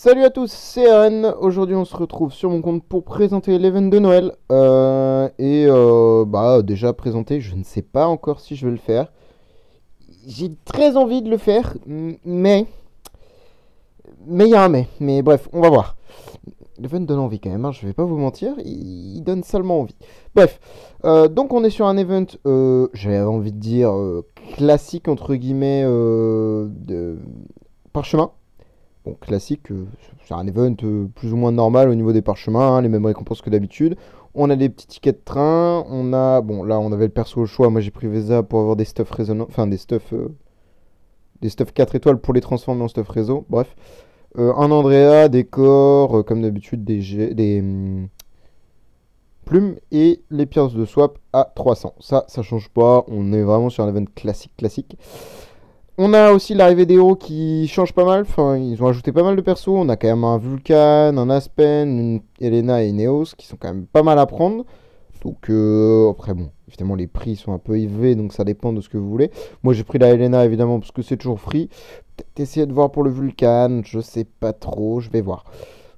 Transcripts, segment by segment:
Salut à tous, c'est Aaron. Aujourd'hui, on se retrouve sur mon compte pour présenter l'event de Noël. Déjà présenté, je ne sais pas encore si je vais le faire. J'ai très envie de le faire, mais il y a un mais. Mais bref, on va voir. L'event donne envie quand même, hein, je vais pas vous mentir, il donne seulement envie. Bref, donc on est sur un event, j'avais envie de dire classique entre guillemets de parchemin. Bon, classique, c'est un event plus ou moins normal au niveau des parchemins, hein, les mêmes récompenses que d'habitude. On a des petits tickets de train, on a, bon là on avait le perso au choix, moi j'ai pris Vesa pour avoir des stuffs résonnants, enfin des stuffs 4 étoiles pour les transformer en stuff réseau, bref. Un Andrea, des corps, comme d'habitude des plumes et les pierres de swap à 300. Ça change pas, on est vraiment sur un event classique. On a aussi l'arrivée des héros qui change pas mal. Enfin, ils ont ajouté pas mal de persos. On a quand même un Vulcan, un Aspen, une Elena et une Eos qui sont quand même pas mal à prendre. Donc après bon, évidemment les prix sont un peu élevés, donc ça dépend de ce que vous voulez. Moi j'ai pris la Elena évidemment parce que c'est toujours free. Peut-être essayer de voir pour le Vulcan, je sais pas trop, je vais voir.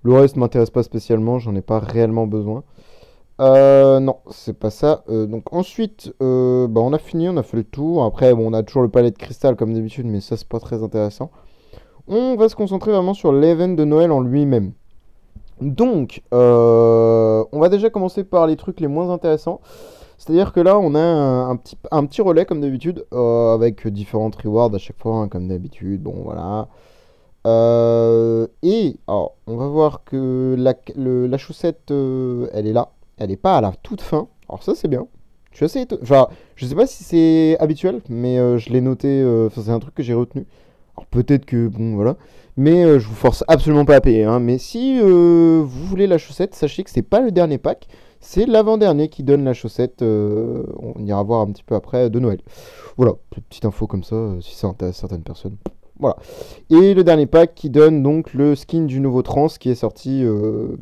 Le reste m'intéresse pas spécialement, j'en ai pas réellement besoin. Non, c'est pas ça. Donc ensuite, on a fini, on a fait le tour. Après, bon, on a toujours le palais de cristal comme d'habitude, mais ça c'est pas très intéressant. On va se concentrer vraiment sur l'event de Noël en lui-même. Donc, on va déjà commencer par les trucs les moins intéressants. C'est-à-dire que là, on a un petit relais comme d'habitude, avec différentes rewards à chaque fois, hein, comme d'habitude. Bon, voilà. Alors, on va voir que la chaussette, elle est là. Elle n'est pas à la toute fin. Alors ça, c'est bien. Je suis assez étonné. Enfin, je sais pas si c'est habituel, mais je l'ai noté. Enfin, c'est un truc que j'ai retenu. Alors peut-être que, bon, voilà. Mais je vous force absolument pas à payer, hein. Mais si vous voulez la chaussette, sachez que c'est pas le dernier pack. C'est l'avant-dernier qui donne la chaussette. On ira voir un petit peu après de Noël. Voilà, petite info comme ça, si ça intéresse certaines personnes. Voilà. Et le dernier pack qui donne donc le skin du nouveau trans qui est sorti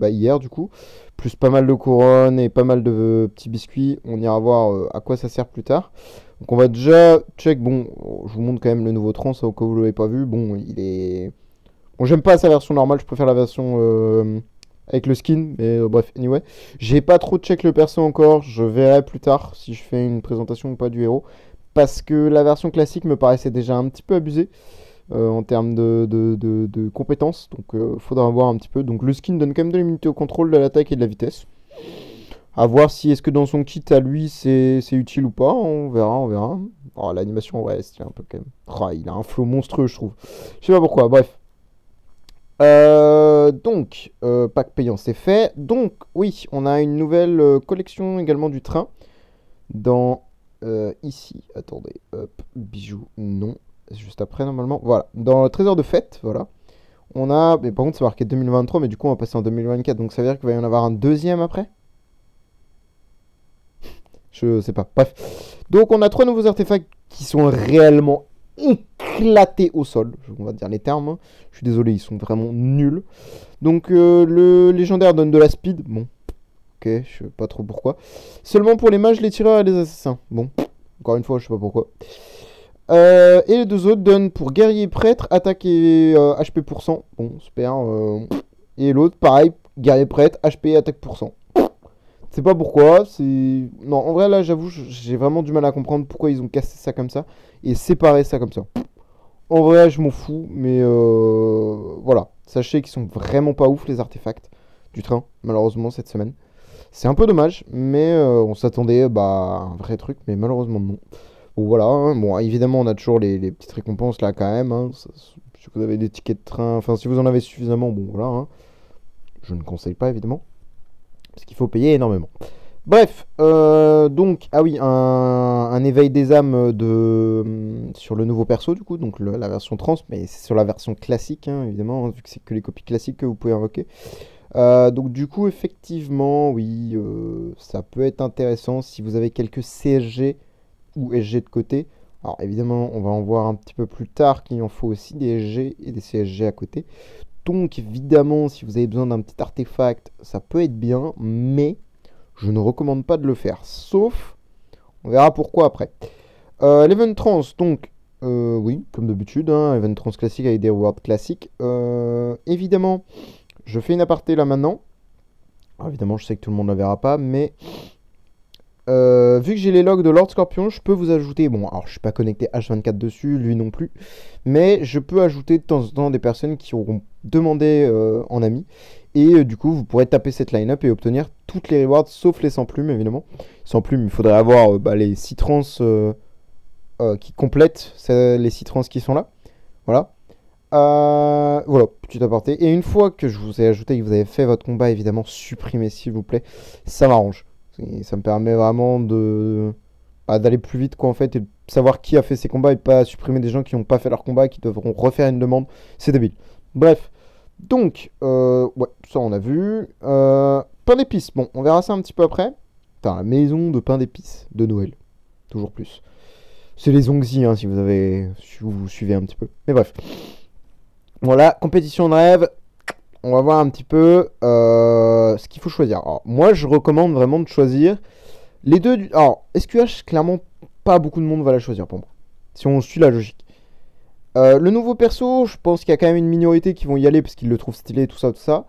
hier du coup. Plus pas mal de couronnes et pas mal de petits biscuits. On ira voir à quoi ça sert plus tard. Donc on va déjà check. Bon, je vous montre quand même le nouveau trans au cas où vous ne l'avez pas vu. Bon, il est... Bon, j'aime pas sa version normale. Je préfère la version avec le skin. Mais bref, anyway. J'ai pas trop check le perso encore. Je verrai plus tard si je fais une présentation ou pas du héros. Parce que la version classique me paraissait déjà un petit peu abusée. En termes de compétences. Donc faudra voir un petit peu. Donc le skin donne quand même de l'immunité au contrôle, de l'attaque et de la vitesse. À voir si est-ce que dans son kit à lui c'est utile ou pas. On verra. Oh, l'animation, ouais, c'est un peu quand même. Oh, il a un flow monstrueux, je trouve. Je sais pas pourquoi, bref. Pack payant, c'est fait. Donc, oui, on a une nouvelle collection également du train. Dans ici, attendez, hop, bijoux, non. Juste après normalement. Voilà. Dans le trésor de fête, voilà. On a. Mais par contre, c'est marqué 2023, mais du coup, on va passer en 2024. Donc ça veut dire qu'il va y en avoir un deuxième après. Je sais pas. Bref. Donc on a 3 nouveaux artefacts qui sont réellement éclatés au sol. On va dire les termes, hein. Je suis désolé, ils sont vraiment nuls. Donc le légendaire donne de la speed. Bon. Ok, je sais pas trop pourquoi. Seulement pour les mages, les tireurs et les assassins. Bon. Encore une fois, je sais pas pourquoi. Et les deux autres donnent pour guerrier prêtre, attaque et HP pour cent. Bon, super. Et l'autre, pareil, guerrier prêtre, HP et attaque pour cent. C'est pas pourquoi. C'est. Non, en vrai, là, j'avoue, j'ai vraiment du mal à comprendre pourquoi ils ont cassé ça comme ça et séparé ça comme ça. En vrai, je m'en fous, mais voilà. Sachez qu'ils sont vraiment pas ouf, les artefacts du train, malheureusement, cette semaine. C'est un peu dommage, mais on s'attendait à un vrai truc, mais malheureusement, non. Bon, voilà, hein. Bon, évidemment, on a toujours les petites récompenses là quand même, hein. Si vous avez des tickets de train, enfin, si vous en avez suffisamment, bon, voilà, hein. Je ne conseille pas, évidemment, parce qu'il faut payer énormément. Bref, ah oui, un éveil des âmes sur le nouveau perso, du coup, donc la version trans, mais c'est sur la version classique, hein, évidemment, hein, vu que c'est que les copies classiques que vous pouvez invoquer. Donc, du coup, effectivement, oui, ça peut être intéressant si vous avez quelques CSG ou SG de côté. Alors évidemment, on va en voir un petit peu plus tard qu'il en faut aussi des SG et des CSG à côté. Donc évidemment, si vous avez besoin d'un petit artefact, ça peut être bien, mais je ne recommande pas de le faire. Sauf, on verra pourquoi après. L'Event Trans, donc Oui, comme d'habitude, hein, Event Trans classique avec des rewards classiques. Évidemment, je fais une aparté là maintenant. Alors, évidemment, je sais que tout le monde ne la verra pas, mais vu que j'ai les logs de Lord Scorpion, je peux vous ajouter. Bon, alors je suis pas connecté H24 dessus, lui non plus, mais je peux ajouter de temps en temps des personnes qui auront demandé en ami. Et du coup, vous pourrez taper cette line-up et obtenir toutes les rewards sauf les sans plumes, évidemment. Sans plumes, il faudrait avoir les 6 trans qui complètent les 6 trans qui sont là. Voilà. Voilà, petit aparté. Et une fois que je vous ai ajouté et que vous avez fait votre combat, évidemment, supprimez s'il vous plaît. Ça m'arrange. Ça me permet vraiment d'aller plus vite, quoi, en fait, et de savoir qui a fait ses combats et pas supprimer des gens qui n'ont pas fait leur combat et qui devront refaire une demande. C'est débile. Bref. Donc, ouais, ça on a vu. Pain d'épices. Bon, on verra ça un petit peu après. Putain, la maison de pain d'épices de Noël. Toujours plus. C'est les Ongzi, hein, si vous suivez un petit peu. Mais bref. Voilà, compétition de rêve. On va voir un petit peu ce qu'il faut choisir. Alors, moi, je recommande vraiment de choisir les deux. Alors, SQH, clairement, pas beaucoup de monde va la choisir pour moi. Si on suit la logique. Le nouveau perso, je pense qu'il y a quand même une minorité qui vont y aller parce qu'ils le trouvent stylé, tout ça, tout ça.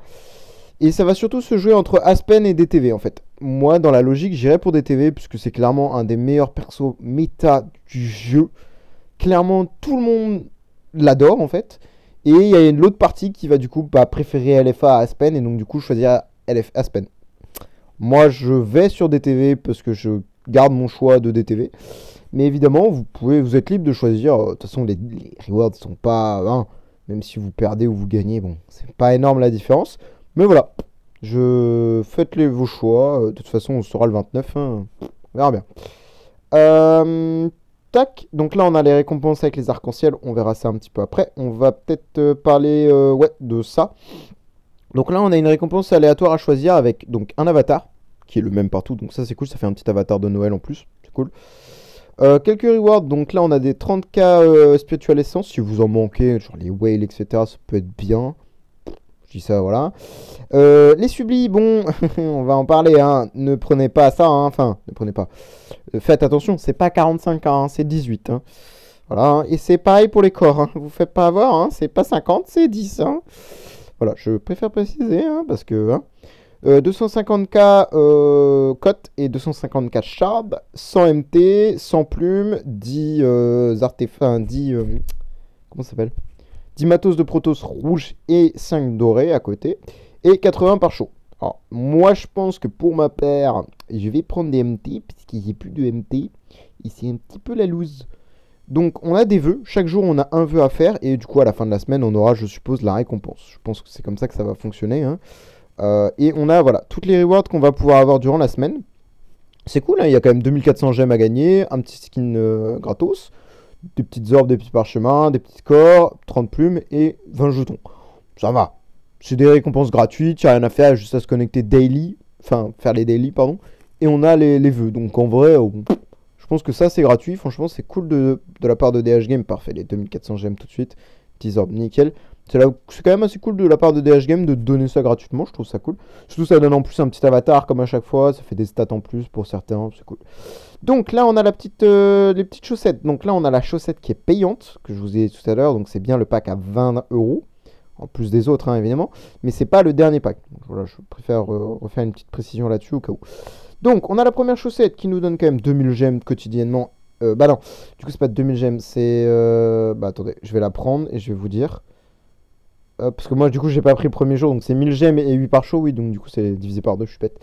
Et ça va surtout se jouer entre Aspen et DTV, en fait. Moi, dans la logique, j'irais pour DTV puisque c'est clairement un des meilleurs persos méta du jeu. Clairement, tout le monde l'adore, en fait. Et il y a une autre partie qui va du coup préférer LFA à Aspen et donc du coup choisir Aspen. Moi je vais sur DTV parce que je garde mon choix de DTV. Mais évidemment vous êtes libre de choisir. De toute façon les rewards sont pas... Hein, même si vous perdez ou vous gagnez, bon c'est pas énorme la différence. Mais voilà, faites vos choix. De toute façon on saura le 29. Hein. On verra bien. Tac, donc là on a les récompenses avec les arcs-en-ciel, on verra ça un petit peu après. On va peut-être parler de ça. Donc là on a une récompense aléatoire à choisir avec donc un avatar, qui est le même partout, donc ça c'est cool, ça fait un petit avatar de Noël en plus, c'est cool. Quelques rewards, donc là on a des 30k spiritual essence, si vous en manquez, genre les whales etc, ça peut être bien. Je dis ça, voilà. Les sublis, bon, on va en parler, hein. Ne prenez pas ça, hein. Enfin, ne prenez pas. Faites attention, c'est pas 45 ans, hein, c'est 18. Hein. Voilà, hein. Et c'est pareil pour les corps, hein. Vous faites pas avoir, hein. C'est pas 50, c'est 10. Hein. Voilà, je préfère préciser, hein, parce que... Hein. 250k cote et 250k shard, 100 MT, 100 plumes, 10 artefacts, 10... comment ça s'appelle 10 matos de Protoss rouge et 5 dorés à côté. Et 80 par chaud. Alors, moi, je pense que pour ma paire, je vais prendre des MT, puisqu'il n'y a plus de MT. Et c'est un petit peu la loose. Donc, on a des vœux. Chaque jour, on a un vœu à faire. Et du coup, à la fin de la semaine, on aura, je suppose, la récompense. Je pense que c'est comme ça que ça va fonctionner. Hein. Et on a, voilà, toutes les rewards qu'on va pouvoir avoir durant la semaine. C'est cool, hein, il y a quand même 2400 gemmes à gagner. Un petit skin gratos. Des petites orbes, des petits parchemins, des petits corps, 30 plumes et 20 jetons. Ça va. C'est des récompenses gratuites, il n'y a rien à faire, juste à se connecter daily. Enfin, faire les daily, pardon. Et on a les vœux. Donc en vrai, je pense que ça c'est gratuit. Franchement, c'est cool de la part de DH Game. Parfait, les 2400 gemmes tout de suite. Petits orbes, nickel. C'est quand même assez cool de la part de DH Game de donner ça gratuitement. Je trouve ça cool. Surtout, ça donne en plus un petit avatar comme à chaque fois. Ça fait des stats en plus pour certains. C'est cool. Donc là, on a les petites chaussettes. Donc là, on a la chaussette qui est payante, que je vous ai dit tout à l'heure. Donc c'est bien le pack à 20 €. En plus des autres, hein, évidemment. Mais c'est pas le dernier pack. Donc, voilà, je préfère refaire une petite précision là-dessus au cas où. Donc, on a la première chaussette qui nous donne quand même 2000 gemmes quotidiennement. Bah non, du coup, c'est pas 2000 gemmes. C'est... Bah attendez, je vais la prendre et je vais vous dire. Parce que moi, du coup, j'ai pas pris le premier jour. Donc c'est 1000 gemmes et 8 par show. Oui, donc du coup, c'est divisé par 2, je suis bête.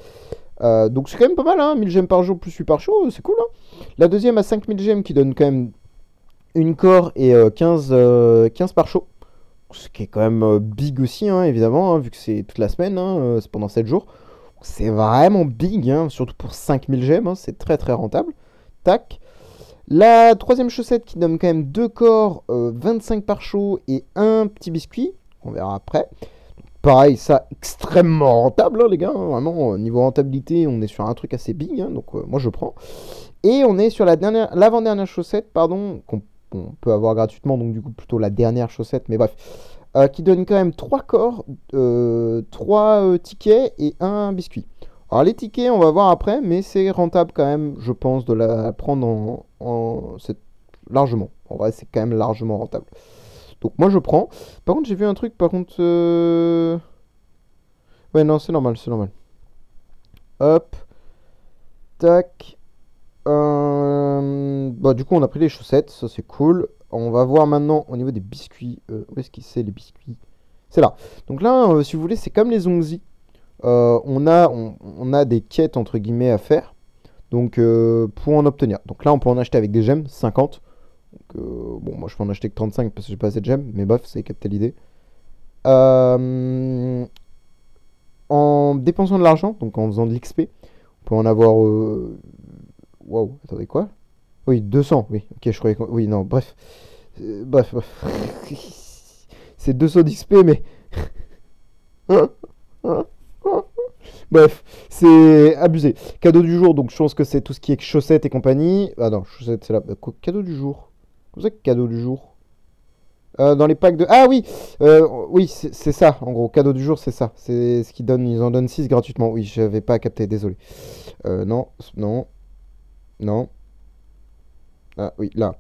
Donc c'est quand même pas mal, hein, 1000 gemmes par jour plus 8 par show, c'est cool. Hein. La deuxième à 5000 gemmes qui donne quand même une core et 15 par show. Ce qui est quand même big aussi, hein, évidemment, hein, vu que c'est toute la semaine, hein, c'est pendant 7 jours. C'est vraiment big, hein, surtout pour 5000 gemmes, hein, c'est très très rentable. Tac. La troisième chaussette qui donne quand même 2 corps, 25 par show et un petit biscuit. On verra après. Pareil, ça extrêmement rentable, hein, les gars. Hein, vraiment, niveau rentabilité, on est sur un truc assez big. Hein, donc, moi, je prends. Et on est sur l'avant-dernière chaussette, pardon, qu'on peut avoir gratuitement. Donc, du coup, plutôt la dernière chaussette. Mais bref. Qui donne quand même 3 corps, 3 tickets et un biscuit. Alors, les tickets, on va voir après. Mais c'est rentable quand même, je pense, de la prendre largement. En vrai, c'est quand même largement rentable. Donc moi, je prends. Par contre, j'ai vu un truc, par contre... Ouais, non, c'est normal, c'est normal. Hop, tac. Bah, du coup, on a pris les chaussettes, ça c'est cool. On va voir maintenant au niveau des biscuits. Où est-ce que c'est les biscuits? C'est là. Donc là, si vous voulez, c'est comme les Ongzi. On a des quêtes entre guillemets à faire. Donc pour en obtenir. Donc là, on peut en acheter avec des gemmes, 50. Donc, bon, moi je peux en acheter que 35 parce que j'ai pas assez de gemmes. Mais bref, c'est capté l'idée. En dépensant de l'argent, donc en faisant de l'XP, on peut en avoir. Waouh, attendez quoi? Oui, 200, oui. Ok, je croyais que... Oui, non, bref. Bref. C'est 200 d'XP, mais... Bref, c'est abusé. Cadeau du jour, donc je pense que c'est tout ce qui est chaussettes et compagnie. Ah non, chaussettes, c'est là. Cadeau du jour. Comment ça que cadeau du jour? Dans les packs de... Ah oui oui, c'est ça, en gros. Cadeau du jour, c'est ça. C'est ce qu'ils donnent. Ils en donnent 6 gratuitement. Oui, j'avais pas capté, désolé. Non, non, non. Ah oui, là.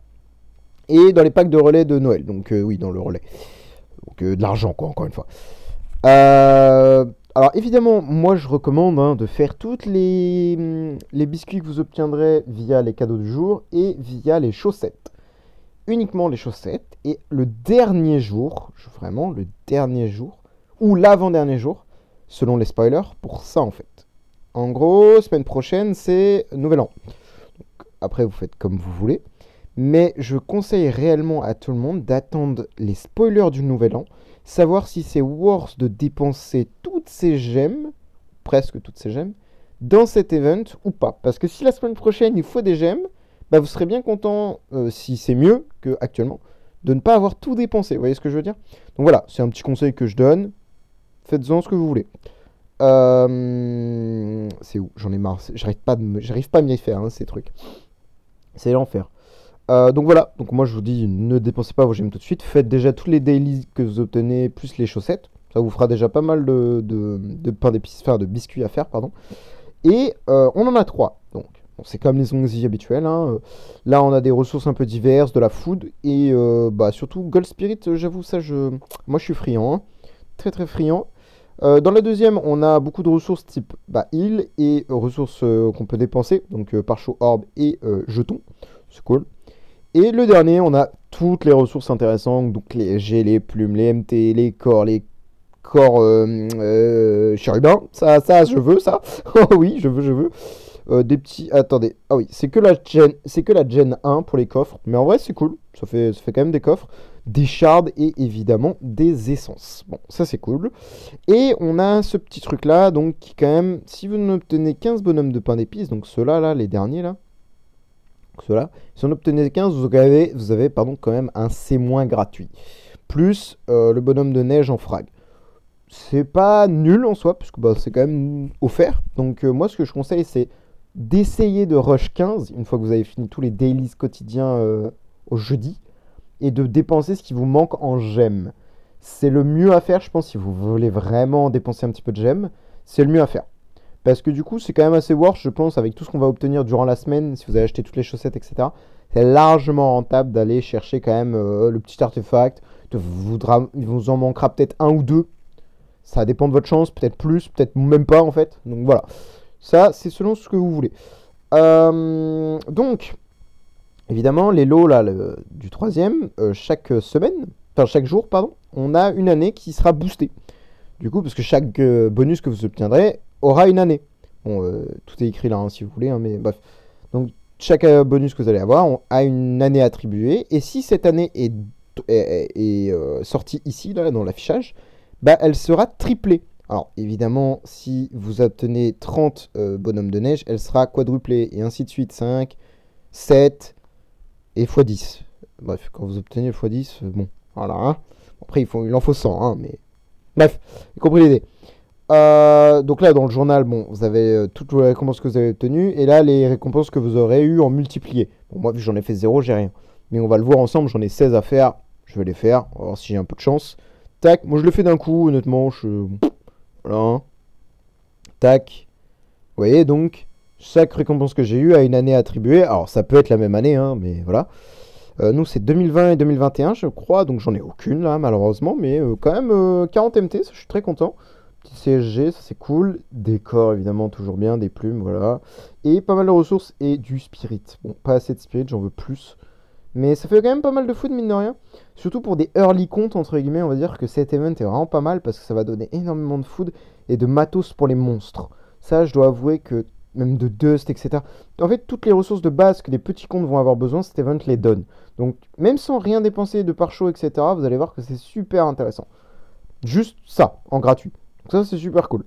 Et dans les packs de relais de Noël. Donc oui, dans le relais. Donc de l'argent, quoi, encore une fois. Alors évidemment, moi je recommande de faire toutes les biscuits que vous obtiendrez via les cadeaux du jour et via les chaussettes. Uniquement les chaussettes. Et le dernier jour, vraiment le dernier jour, ou l'avant-dernier jour, selon les spoilers, pour ça en fait. En gros, semaine prochaine, c'est Nouvel An. Donc, après, vous faites comme vous voulez. Mais je conseille réellement à tout le monde d'attendre les spoilers du Nouvel An, savoir si c'est worth de dépenser toutes ces gemmes, presque toutes ces gemmes, dans cet event ou pas. Parce que si la semaine prochaine il faut des gemmes, bah vous serez bien content, si c'est mieux qu'actuellement, de ne pas avoir tout dépensé. Vous voyez ce que je veux dire? Donc voilà, c'est un petit conseil que je donne. Faites-en ce que vous voulez. C'est où? J'en ai marre. J'arrive pas à m'y faire, ces trucs. C'est l'enfer. Donc voilà, donc moi je vous dis, ne dépensez pas vos gemmes tout de suite, faites déjà tous les dailies que vous obtenez, plus les chaussettes, ça vous fera déjà pas mal de pain d'épices, enfin de biscuits à faire, pardon. Et on en a 3, donc bon, c'est comme les ongles habituels, là on a des ressources un peu diverses, de la food, et bah surtout Gold Spirit, j'avoue ça, moi je suis friand, très très friand. Dans la deuxième, on a beaucoup de ressources type heal et ressources qu'on peut dépenser, donc parcheau, orbe et jetons, c'est cool. Et le dernier, on a toutes les ressources intéressantes, donc les G, les plumes, les MT, les corps chérubins. Ça, je veux ça. Oh oui, je veux. Des petits. Attendez. Ah oui, c'est que la gen 1 pour les coffres. Mais en vrai, c'est cool. Ça fait quand même des coffres. Des shards et évidemment des essences. Bon, ça c'est cool. Et on a ce petit truc là, donc qui quand même, si vous n'obtenez 15 bonhommes de pain d'épices, donc ceux-là, là, les derniers là. Cela. Si on obtenait 15, vous avez quand même un C- gratuit. Plus le bonhomme de neige en frag. C'est pas nul en soi, puisque c'est quand même offert. Donc moi, ce que je conseille, c'est d'essayer de rush 15, une fois que vous avez fini tous les dailies quotidiens au jeudi, et de dépenser ce qui vous manque en gemmes. C'est le mieux à faire, je pense, si vous voulez vraiment dépenser un petit peu de gemmes. C'est le mieux à faire. Parce que du coup, c'est quand même assez worth, je pense, avec tout ce qu'on va obtenir durant la semaine, si vous avez acheté toutes les chaussettes, etc. C'est largement rentable d'aller chercher quand même le petit artefact. Il vous en manquera peut-être un ou deux. Ça dépend de votre chance, peut-être plus, peut-être même pas en fait. Donc voilà. Ça, c'est selon ce que vous voulez. Donc, évidemment, les lots là, du troisième, chaque jour, pardon, on a une année qui sera boostée. Du coup, parce que chaque bonus que vous obtiendrez aura une année. Bon, tout est écrit là, si vous voulez, mais bref. Donc, chaque bonus que vous allez avoir a une année attribuée. Et si cette année est sortie ici, là, dans l'affichage, elle sera triplée. Alors, évidemment, si vous obtenez 30 bonhommes de neige, elle sera quadruplée. Et ainsi de suite, 5, 7 et x10. Bref, quand vous obtenez le x10, bon, voilà. Après, il en faut 100, mais... Bref, vous compris l'idée. Donc là, dans le journal, bon, vous avez toutes les récompenses que vous avez obtenues. Et là, les récompenses que vous aurez eues en multiplié. Bon, moi, vu que j'en ai fait 0, j'ai rien. Mais on va le voir ensemble, j'en ai 16 à faire. Je vais les faire, on va voir si j'ai un peu de chance. Tac, moi je le fais d'un coup, honnêtement. Voilà. Tac. Vous voyez, donc, chaque récompense que j'ai eue a une année attribuée. Alors, ça peut être la même année, mais voilà. Nous, c'est 2020 et 2021, je crois, donc j'en ai aucune là, malheureusement, mais quand même 40 MT, ça, je suis très content. Petit CSG, ça c'est cool. Décor, évidemment, toujours bien, des plumes, voilà. Et pas mal de ressources et du spirit. Bon, pas assez de spirit, j'en veux plus. Mais ça fait quand même pas mal de food, mine de rien. Surtout pour des early comptes, entre guillemets, on va dire que cet event est vraiment pas mal parce que ça va donner énormément de food et de matos pour les monstres. Ça, je dois avouer que même de dust, etc. En fait, toutes les ressources de base que les petits comptes vont avoir besoin, cet event les donne. Donc, même sans rien dépenser de pare-chaud, etc., vous allez voir que c'est super intéressant. Juste ça, en gratuit. Donc ça, c'est super cool.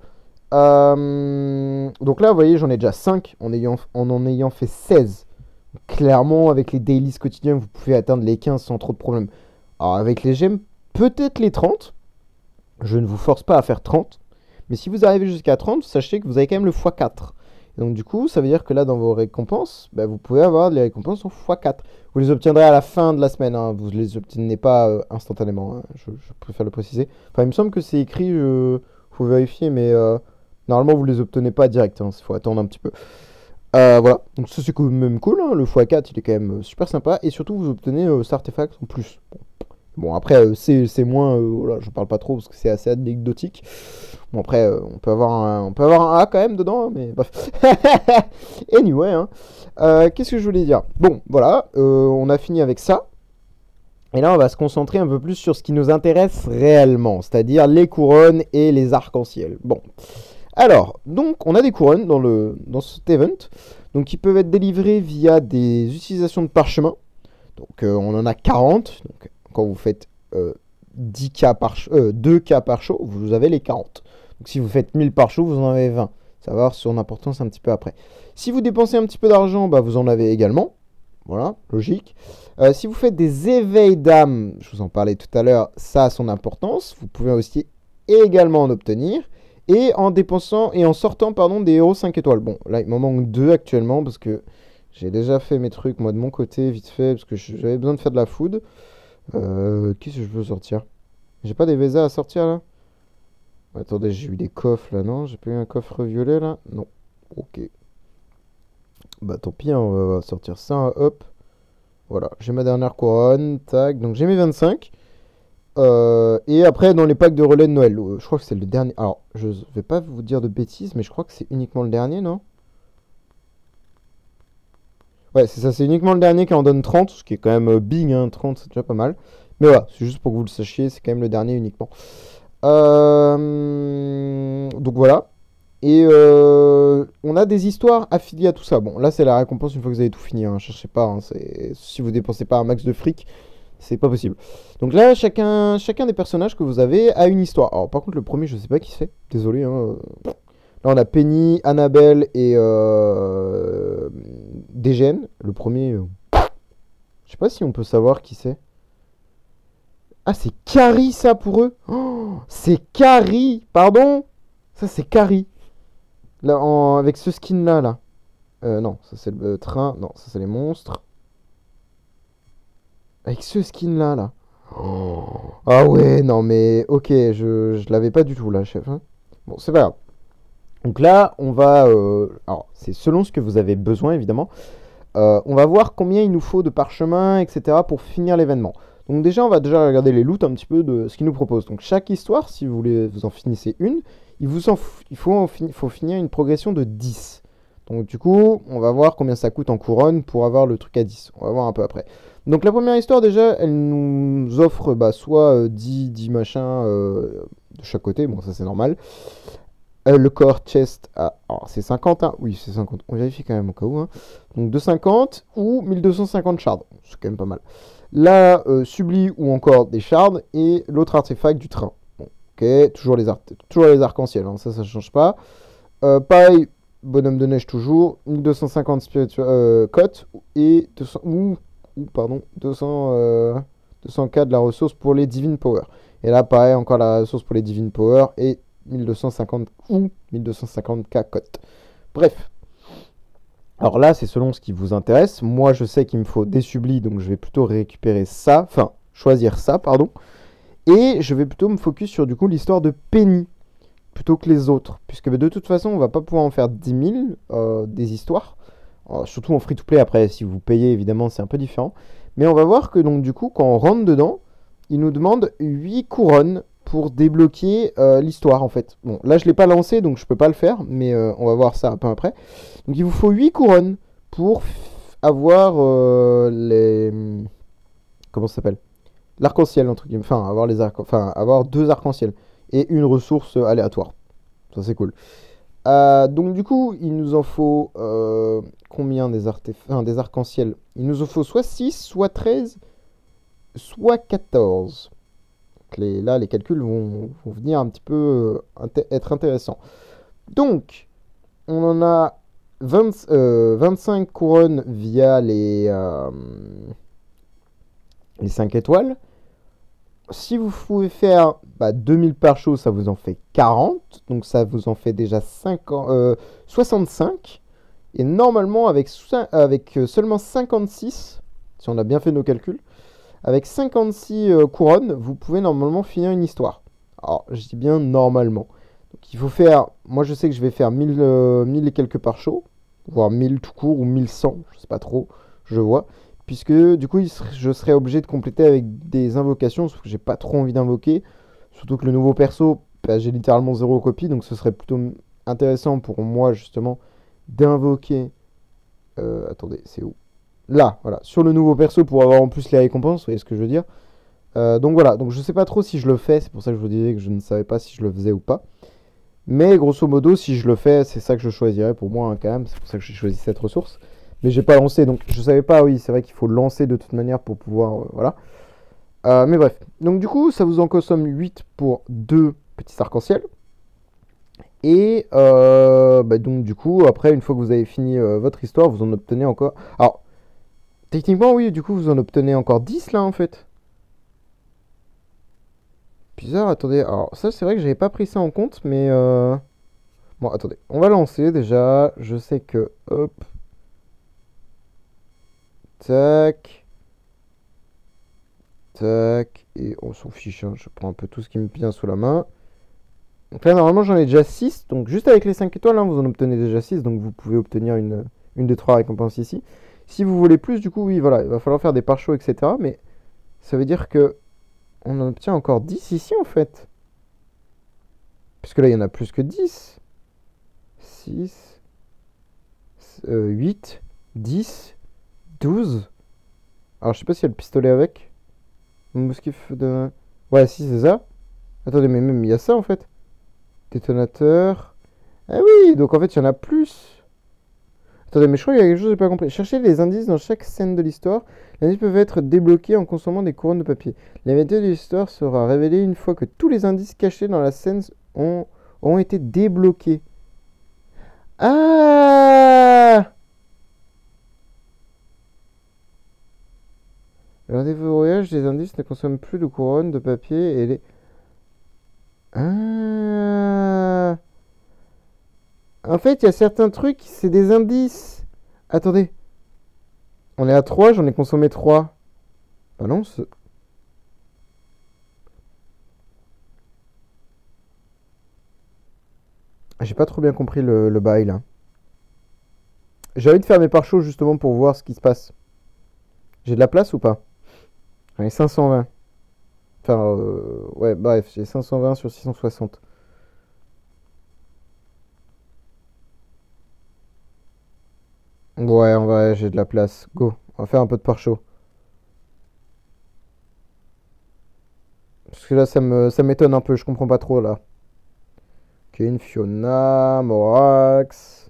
Donc là, vous voyez, j'en ai déjà 5 en ayant fait 16. Clairement, avec les dailies quotidiens, vous pouvez atteindre les 15 sans trop de problèmes. Alors, avec les gemmes, peut-être les 30. Je ne vous force pas à faire 30. Mais si vous arrivez jusqu'à 30, sachez que vous avez quand même le x4. Et donc, du coup, ça veut dire que là, dans vos récompenses, bah, vous pouvez avoir les récompenses en x4. Vous les obtiendrez à la fin de la semaine. Hein. Vous ne les obtenez pas instantanément. Hein. Je préfère le préciser. Enfin, il me semble que c'est écrit. Faut vérifier, mais normalement, vous les obtenez pas direct. Il faut attendre un petit peu. Voilà, donc ça c'est quand même cool, hein. Le x4 il est quand même super sympa, et surtout vous obtenez cet artefact en plus. Bon après c'est moins, voilà, je parle pas trop parce que c'est assez anecdotique. Bon après on peut avoir un A quand même dedans, hein, mais bref. Anyway, hein. Qu'est-ce que je voulais dire? Bon voilà, on a fini avec ça. Et là on va se concentrer un peu plus sur ce qui nous intéresse réellement, c'est-à-dire les couronnes et les arcs-en-ciel. Bon. Alors, donc, on a des couronnes dans cet event, donc qui peuvent être délivrées via des utilisations de parchemin. Donc, on en a 40. Donc, quand vous faites 2K par show, vous avez les 40. Donc, si vous faites 1000 par show, vous en avez 20. Ça va avoir son importance un petit peu après. Si vous dépensez un petit peu d'argent, bah, vous en avez également. Voilà, logique. Si vous faites des éveils d'âme, je vous en parlais tout à l'heure, ça a son importance. Vous pouvez aussi également en obtenir. Et en dépensant et en sortant des héros 5 étoiles. Bon, là il m'en manque 2 actuellement parce que j'ai déjà fait mes trucs moi de mon côté vite fait parce que j'avais besoin de faire de la food. Qu'est-ce que je veux sortir? J'ai pas des Vesa à sortir là? Attendez, j'ai eu des coffres là, non? J'ai pas eu un coffre violet là? Non. Ok. Bah tant pis, hein, on va sortir ça, hein, hop. Voilà, j'ai ma dernière couronne, tac. Donc j'ai mes 25. Et après, dans les packs de relais de Noël, je crois que c'est le dernier. Alors, je vais pas vous dire de bêtises, mais je crois que c'est uniquement le dernier, non? Ouais, c'est ça, c'est uniquement le dernier qui en donne 30, ce qui est quand même big, hein, 30, c'est déjà pas mal. Mais voilà, c'est juste pour que vous le sachiez, c'est quand même le dernier uniquement. Donc voilà. Et on a des histoires affiliées à tout ça. Bon, là, c'est la récompense une fois que vous avez tout fini, hein, cherchez pas, hein, si vous dépensez pas un max de fric. C'est pas possible. Donc là, chacun des personnages que vous avez a une histoire. Alors, par contre, le premier, je sais pas qui c'est. Désolé. Hein. Là, on a Penny, Annabelle et Degen. Le premier, je sais pas si on peut savoir qui c'est. Ah, c'est Carrie, ça, pour eux. Oh, c'est Carrie. Pardon. Ça, c'est Carrie. Là, avec ce skin-là, là. Non, ça, c'est le train. Non, ça, c'est les monstres. Avec ce skin-là, là. Oh. Ah ouais, non, mais ok, je l'avais pas du tout, là, chef. Hein. Bon, c'est pas grave. Donc là, on va... alors, c'est selon ce que vous avez besoin, évidemment. On va voir combien il nous faut de parchemin, etc. pour finir l'événement. Donc déjà, on va déjà regarder les loots un petit peu de ce qu'ils nous proposent. Donc chaque histoire, si vous voulez, vous en finissez une, il faut finir une progression de 10. Donc du coup, on va voir combien ça coûte en couronne pour avoir le truc à 10. On va voir un peu après. Donc la première histoire, déjà, elle nous offre soit 10 machins de chaque côté. Bon, ça c'est normal. Le core chest, c'est 50, hein. Oui, c'est 50. On vérifie quand même au cas où. Hein. Donc de 50 ou 1250 shards. C'est quand même pas mal. Là, Subli ou encore des shards. Et l'autre artefact du train. Bon, ok, toujours les arcs-en-ciel. Hein. Ça change pas. Pareil, bonhomme de neige toujours. 1250 spiritual cote. Et 200K de la ressource pour les Divine Power. Et là, pareil, encore la ressource pour les Divine Power. Et 1250 ou 1250K cote. Bref. Alors là, c'est selon ce qui vous intéresse. Moi, je sais qu'il me faut des sublis, donc je vais plutôt récupérer ça. Enfin, choisir ça, pardon. Et je vais plutôt me focus sur, du coup, l'histoire de Penny. Plutôt que les autres. Puisque de toute façon, on va pas pouvoir en faire 10 000 des histoires. Surtout en free-to-play, après, si vous payez, évidemment, c'est un peu différent. Mais on va voir que donc du coup, quand on rentre dedans, il nous demande 8 couronnes pour débloquer l'histoire en fait. Bon, là je l'ai pas lancé donc je peux pas le faire, mais on va voir ça un peu après. Donc il vous faut 8 couronnes pour avoir les... Comment ça s'appelle? L'arc-en-ciel, entre guillemets. Enfin, avoir, avoir 2 arcs-en-ciel. Et une ressource aléatoire. Ça c'est cool. Donc du coup, il nous en faut combien des arcs-en-ciel? Il nous en faut soit 6, soit 13, soit 14. Là, les calculs vont venir un petit peu être intéressants. Donc, on en a 25 couronnes via les 5 étoiles. Si vous pouvez faire 2000 par show, ça vous en fait 40. Donc ça vous en fait déjà 65. Et normalement, avec seulement 56, si on a bien fait nos calculs, avec 56 couronnes, vous pouvez normalement finir une histoire. Alors, je dis bien normalement. Donc il faut faire... Moi, je sais que je vais faire 1000 et quelques par show, voire 1000 tout court ou 1100, je sais pas trop, je vois. Puisque du coup, je serais obligé de compléter avec des invocations, sauf que j'ai pas trop envie d'invoquer. Surtout que le nouveau perso, j'ai littéralement 0 copie, donc ce serait plutôt intéressant pour moi, justement, d'invoquer... attendez, c'est où? Là, voilà, sur le nouveau perso pour avoir en plus les récompenses, vous voyez ce que je veux dire. Donc voilà, donc je sais pas trop si je le fais, c'est pour ça que je vous disais que je ne savais pas si je le faisais ou pas. Mais grosso modo, si je le fais, c'est ça que je choisirais pour moi, hein, quand même, c'est pour ça que j'ai choisi cette ressource. Mais j'ai pas lancé, donc je savais pas, oui, c'est vrai qu'il faut le lancer de toute manière pour pouvoir, voilà. Mais bref, donc du coup, ça vous en consomme 8 pour 2 petits arcs-en-ciel. Et donc du coup, après, une fois que vous avez fini votre histoire, vous en obtenez encore... Alors, techniquement, oui, du coup, vous en obtenez encore 10 là, en fait. Bizarre, attendez. Alors, ça, c'est vrai que j'avais pas pris ça en compte, mais... Bon, attendez. On va lancer déjà. Je sais que... Hop. Tac. Tac. Et on s'en fiche, hein. Je prends un peu tout ce qui me vient sous la main. Donc là, normalement, j'en ai déjà 6. Donc, juste avec les 5 étoiles, hein, vous en obtenez déjà 6. Donc, vous pouvez obtenir une des 3 récompenses ici. Si vous voulez plus, du coup, oui, voilà. Il va falloir faire des pare-chocs, etc. Mais ça veut dire que on en obtient encore 10 ici, en fait. Puisque là, il y en a plus que 10. 6, 8, 10, 12. Alors, je sais pas s'il y a le pistolet avec. Mousquif de... Ouais, si, c'est ça. Attendez, mais même, il y a ça, en fait. Détonateur. Ah oui, donc en fait, il y en a plus. Attendez, mais je crois qu'il y a quelque chose que j'ai pas compris. Cherchez les indices dans chaque scène de l'histoire. Les indices peuvent être débloqués en consommant des couronnes de papier. La vérité de l'histoire sera révélée une fois que tous les indices cachés dans la scène ont été débloqués. Ah! Lors des voyages, les indices ne consomment plus de couronnes de papier et les... Ah! En fait, il y a certains trucs, c'est des indices. Attendez. On est à 3, j'en ai consommé 3. Ah non, j'ai pas trop bien compris le bail là. J'ai envie de faire mes pare-chocs justement pour voir ce qui se passe. J'ai de la place ou pas? J'en ai 520. Enfin, ouais, bref, j'ai 520 sur 660. Ouais, en vrai, j'ai de la place. Go, on va faire un peu de pare-choc. Parce que là, ça m'étonne un peu, je comprends pas trop là. Kane, Fiona, Morax.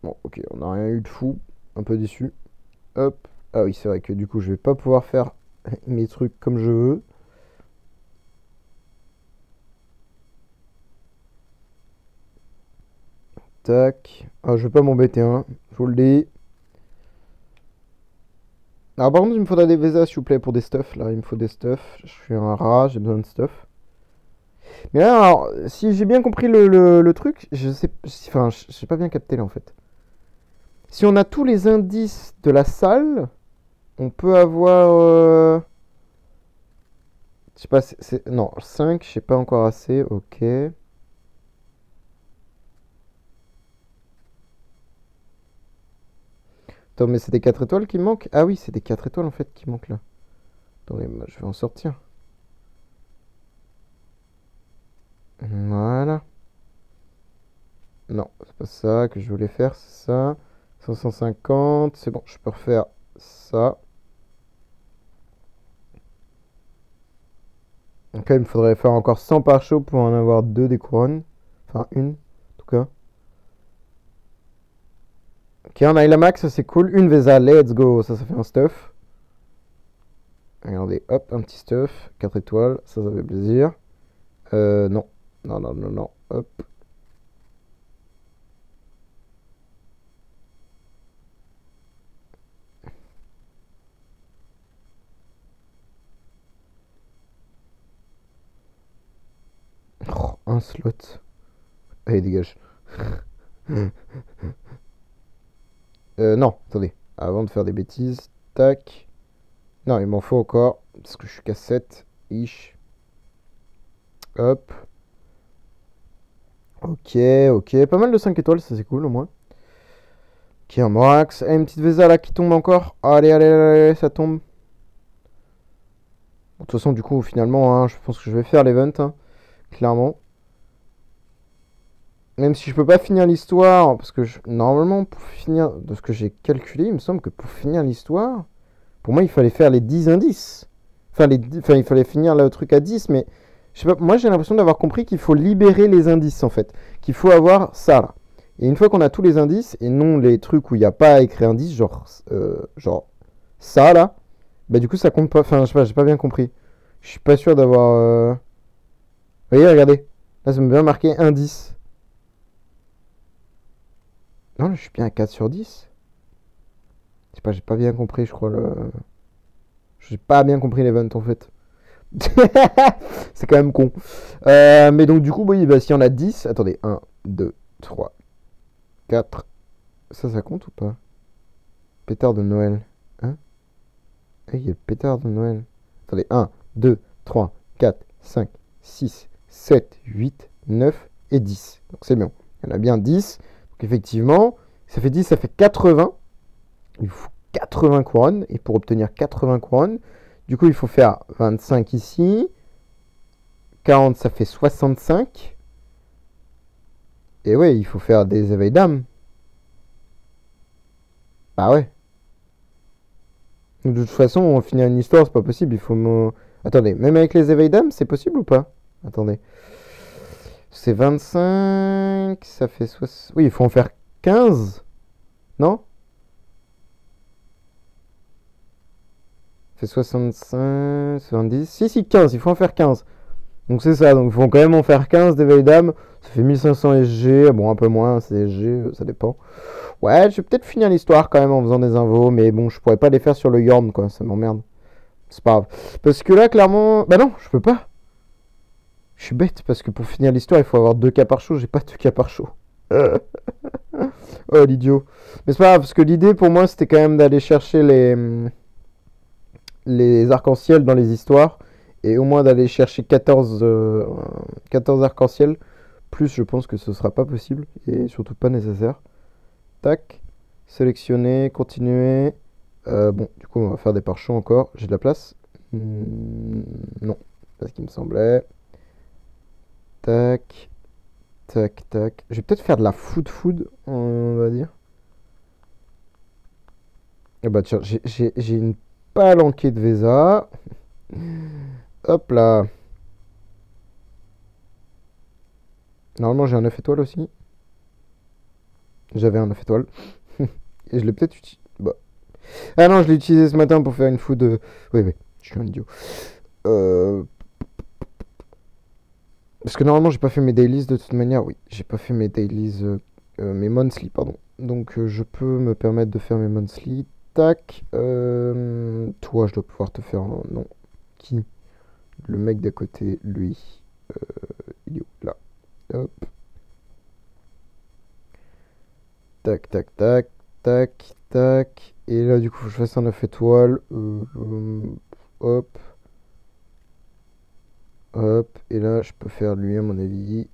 Bon, ok, on n'a rien eu de fou. Un peu déçu. Hop. Ah oui, c'est vrai que du coup, je vais pas pouvoir faire mes trucs comme je veux. Tac. Ah, je vais pas m'embêter, hein. Je vous le dis. Alors, par contre, il me faudra des Vésas, s'il vous plaît, pour des stuffs. Là, il me faut des stuffs. Je suis un rat, j'ai besoin de stuff. Mais là, alors, si j'ai bien compris le truc, je sais, enfin, j'ai pas bien capté là en fait. Si on a tous les indices de la salle, on peut avoir. Je sais pas, non, 5, je sais pas encore assez, ok. Attends, mais c'est des 4 étoiles qui me manquent? Ah oui, c'est des 4 étoiles en fait qui manquent là. Attendez, moi, je vais en sortir. Voilà. Non, c'est pas ça que je voulais faire, c'est ça. 550, c'est bon, je peux refaire ça. Donc là, il me faudrait faire encore 100 pare-chocs pour en avoir 2 des couronnes. Enfin, une, en tout cas. Ok, on a eu la max, ça c'est cool. Une Vesa, let's go. Ça fait un stuff. Regardez, hop, un petit stuff. 4 étoiles, ça fait plaisir. Non. Non, non, non, non. Hop. Oh, un slot. Allez, dégage. Non, attendez. Avant de faire des bêtises. Tac. Non, il m'en faut encore. Parce que je suis qu'à 7. Ish. Hop. Ok, ok. Pas mal de 5 étoiles, ça c'est cool au moins. Ok, un Morax. Une petite Vesa là qui tombe encore. Allez, allez, allez, allez, ça tombe. Bon, de toute façon, du coup, finalement, hein, je pense que je vais faire l'event. Hein, clairement. Même si je peux pas finir l'histoire. Parce que normalement, pour finir. De ce que j'ai calculé, il me semble que pour finir l'histoire. Pour moi, il fallait faire les 10 indices. Enfin, il fallait finir le truc à 10, mais je sais pas, moi j'ai l'impression d'avoir compris qu'il faut libérer les indices en fait. Qu'il faut avoir ça là. Et une fois qu'on a tous les indices, et non les trucs où il n'y a pas écrit indice, genre ça là, bah du coup ça compte pas. Enfin, je sais pas, j'ai pas bien compris. Je suis pas sûr d'avoir. Vous voyez, regardez. Là, ça m'a bien marqué indice. Non, je suis bien à 4 sur 10. Je sais pas, j'ai pas bien compris, je crois. J'ai pas bien compris l'event en fait. C'est quand même con. Mais donc, du coup, oui, bah, s'il y en a 10. Attendez, 1, 2, 3, 4. Ça compte ou pas? Pétard de Noël. Hein? Ah, il y a le pétard de Noël. Attendez, 1, 2, 3, 4, 5, 6, 7, 8, 9 et 10. Donc, c'est bien. Il y en a bien 10. Donc, effectivement, ça fait 10, ça fait 80. Il faut 80 couronnes. Et pour obtenir 80 couronnes, du coup, il faut faire 25 ici. 40, ça fait 65. Et ouais, il faut faire des éveils d'âme. Bah ouais. De toute façon, on finit une histoire, c'est pas possible. Il faut me. Attendez, même avec les éveils d'âme, c'est possible ou pas? Attendez. C'est 25. Ça fait 60. Oui, il faut en faire 15. Non? Ça fait 65, 70. Si, 15. Il faut en faire 15. Donc c'est ça. Donc il faut quand même en faire 15 d'éveil d'âme. Ça fait 1500 SG. Bon, un peu moins, c'est SG, ça dépend. Ouais, je vais peut-être finir l'histoire quand même en faisant des invos, mais bon, je pourrais pas les faire sur le Yorn, quoi, ça m'emmerde. C'est pas grave. Parce que là, clairement. Bah non, je peux pas. Je suis bête, parce que pour finir l'histoire, il faut avoir 2 cas par show, j'ai pas 2 cas par show. Oh, l'idiot. Mais c'est pas grave, parce que l'idée pour moi, c'était quand même d'aller chercher les arcs-en-ciel dans les histoires, et au moins d'aller chercher 14 arcs-en-ciel. Plus, je pense que ce sera pas possible, et surtout pas nécessaire. Tac, sélectionner, continuer. Bon, du coup, on va faire des pare-chocs encore. J'ai de la place? Non, pas ce qui me semblait. Tac, tac, tac. Je vais peut-être faire de la food, on va dire. Et bah tiens, j'ai une palanquée de Vesa. Hop là. Normalement, j'ai un 9 étoiles aussi. J'avais un 9 étoiles. Et je l'ai peut-être utilisé. Bah. Ah non, je l'ai utilisé ce matin pour faire une food. Oui, oui, je suis un idiot. Parce que normalement, j'ai pas fait mes dailies de toute manière. Oui, j'ai pas fait mes dailies, mes monthly, pardon. Donc, je peux me permettre de faire mes monthly. Tac. Toi, je dois pouvoir te faire un. Non. Qui? Le mec d'à côté, lui. Il est où? Là. Hop. Tac, tac, tac. Tac, tac. Et là, du coup, faut que je fasse un 9 étoiles. Hop. Hop. Et là, je peux faire lui, à mon avis.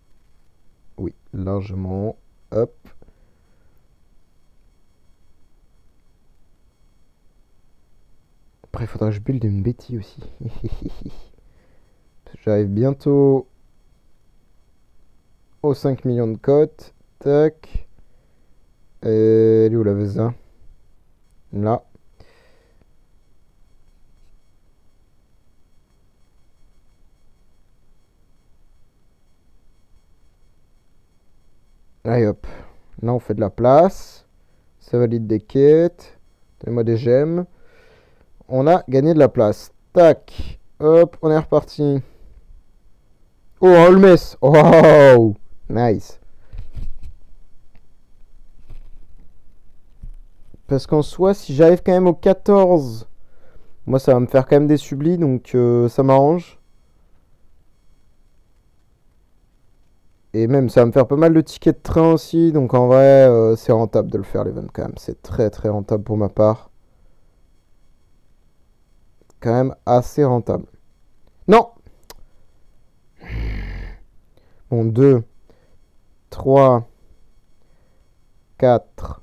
Oui, largement. Hop. Après, il faudra que je build une bêtise aussi. J'arrive bientôt aux 5 millions de cotes. Tac. Elle est où la Vesa? Là. Allez hop. Là, on fait de la place. Ça valide des quêtes. Donnez-moi des gemmes. On a gagné de la place. Tac. Hop, on est reparti. Oh, Holmes. Oh, nice. Parce qu'en soi, si j'arrive quand même au 14, moi, ça va me faire quand même des sublis, donc ça m'arrange. Et même, ça va me faire pas mal de tickets de train aussi, donc en vrai, c'est rentable de le faire, l'event, quand même. C'est très, très rentable pour ma part. Quand même assez rentable. Non! Bon, 2, 3, 4,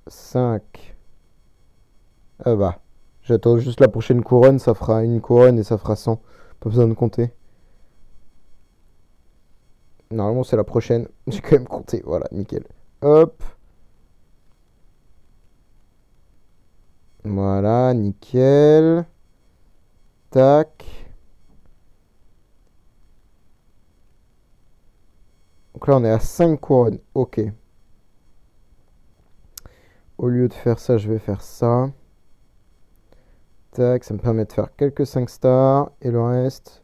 5. Ah bah. J'attends juste la prochaine couronne, ça fera une couronne et ça fera 100. Pas besoin de compter. Normalement, c'est la prochaine. J'ai quand même compté. Voilà, nickel. Hop. Voilà, nickel. Tac. Donc là, on est à 5 couronnes. Ok. Au lieu de faire ça, je vais faire ça. Tac, ça me permet de faire quelques 5 stars. Et le reste...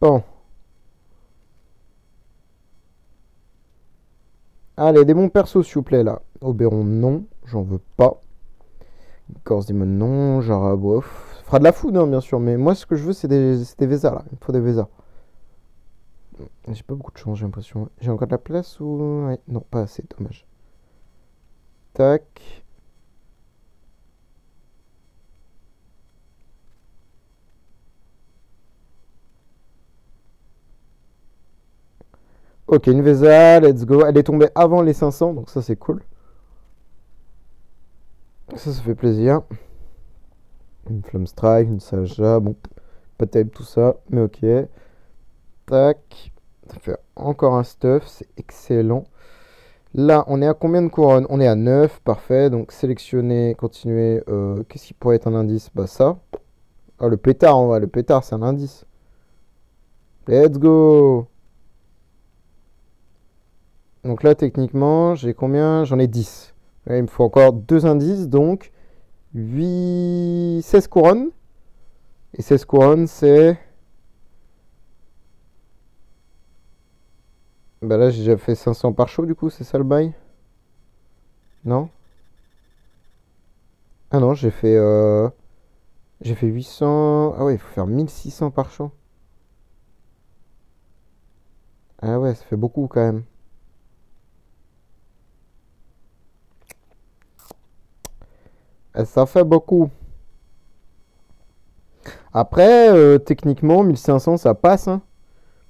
Bon. Allez, des bons persos, s'il vous plaît, là. Oberon, non. J'en veux pas. Corse Demon, non. Genre, bof. Fera de la food, hein, bien sûr. Mais moi, ce que je veux, c'est des Vésas, là. Il me faut des Vésas. J'ai pas beaucoup de chance, j'ai l'impression. J'ai encore de la place ou... Ouais, non, pas assez, dommage. Tac. Ok, une Vesa, let's go. Elle est tombée avant les 500, donc ça c'est cool. Ça fait plaisir. Une Flamme Strike, une Saja, bon, pas terrible tout ça, mais ok. Tac. Ça fait encore un stuff, c'est excellent. Là, on est à combien de couronnes? On est à 9, parfait. Donc sélectionner, continuer. Qu'est-ce qui pourrait être un indice? Bah ça. Ah, le pétard, en vrai, le pétard, c'est un indice. Let's go! Donc là, techniquement, j'ai combien? J'en ai 10. Là, il me faut encore 2 indices, donc 16 couronnes. Et 16 couronnes, c'est... Bah là, j'ai déjà fait 500 par show, du coup, c'est ça le bail? Non? Ah non, j'ai fait 800... Ah ouais, il faut faire 1600 par show. Ah ouais, ça fait beaucoup quand même. Ça fait beaucoup. Après, techniquement, 1500, ça passe, hein.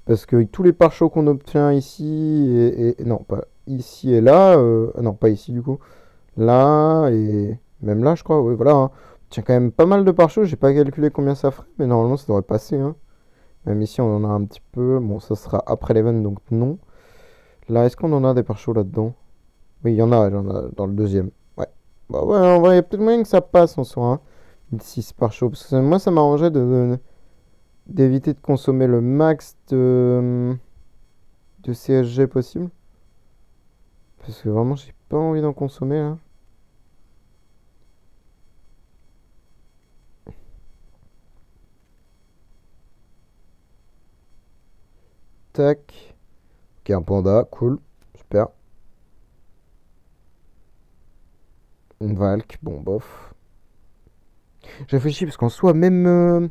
Parce que tous les pare-chocs qu'on obtient ici, non, pas ici et là, non, pas ici du coup, là et même là, je crois, oui, voilà, hein. On tient quand même pas mal de pare-chocs, j'ai pas calculé combien ça ferait, mais normalement ça devrait passer, hein. Même ici, on en a un petit peu, bon, ça sera après l'event, donc non. Là, est-ce qu'on en a des pare-chocs là-dedans? Oui, il y en a dans le deuxième. Ouais. Bah ouais, en vrai, il y a peut-être moyen que ça passe en soi, hein. 1006 pare-chocs, parce que moi, ça m'arrangerait d'éviter de consommer le max de CSG possible. Parce que vraiment, j'ai pas envie d'en consommer là. Tac. Ok, un panda, cool. Super. Une Valk, bon, bof. J'ai réfléchi parce qu'en soi, même.